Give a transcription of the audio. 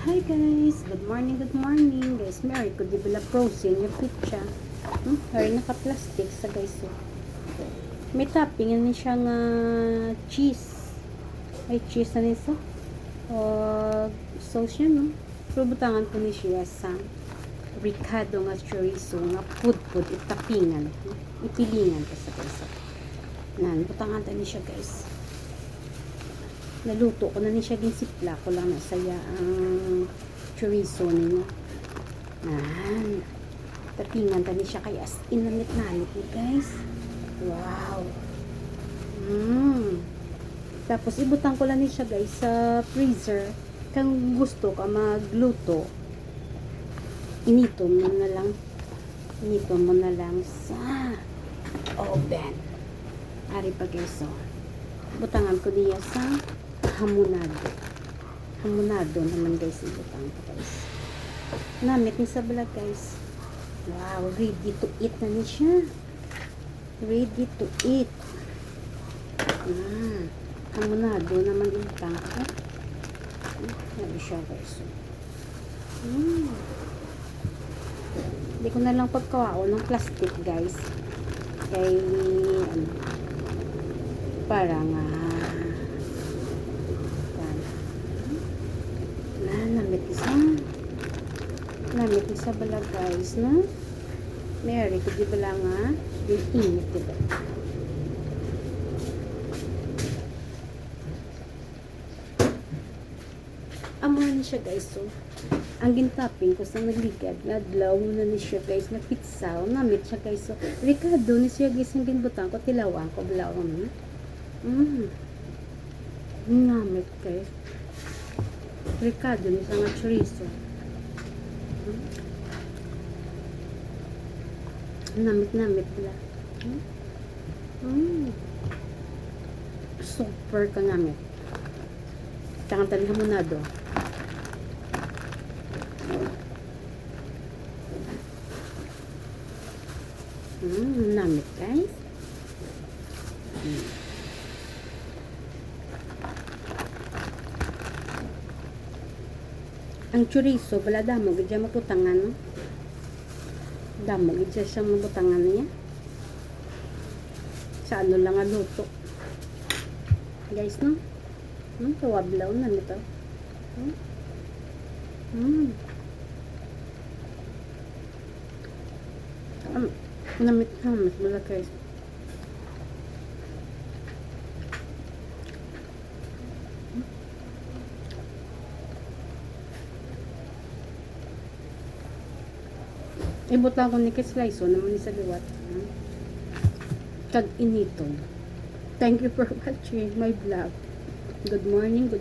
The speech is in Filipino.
Hi guys, good morning guys. Mary ko di bala frozen yung pizza. Hari naka-plastic sa guys. So. May topping yan siya nga cheese. Ay cheese na niso. Sauce yan no. Pero butangan ko ni siya sa ricado nga chorizo nga pud itapingan. Ipilingan ka sa guys. Nan, butangan ta ni siya guys. Naluto ko na ni siya ginsipla ko lang na saya ang chorizo niya. Tapingan ta ni siya kaya as inamit-nalit ni guys. Wow. Tapos ibutang ko lang ni siya guys sa freezer. Kang gusto ka magluto, inito mo na lang sa oven. Ari pa guys so. Butangan ko niya sa hamonado naman guys ibutang ko guys. Namit ni sa vlog guys. Wow, ready to eat na ni siya. Ready to eat. Hamonado naman ibutang ko. Nabi siya guys. Hindi ko na lang pagkawao ng plastic guys. Kay parang namit isa bala guys no. Mary ko di bala nga yung init diba. Amo na siya guys so. Ang gintapping ko sa nagligad nga adlaw na ni siya guys na pizza namit siya guys so. Ricado ni siya guys ang ginbutang ko tilawang ko blawang namit guys. Ricado ni siya nga chorizo. Namit pala. Super ka namit. Tangan-tangan hamonado. Namit guys. Ang chorizo pala damo gidya maputangan no? Damo gidya siya maputangan niya sa ano lang ang luto guys no. Kawablaw na nito. Namit mula guys. Ibot lang ko ni slice naman ni sa liwat. Kag inito. Thank you for watching my vlog. Good morning.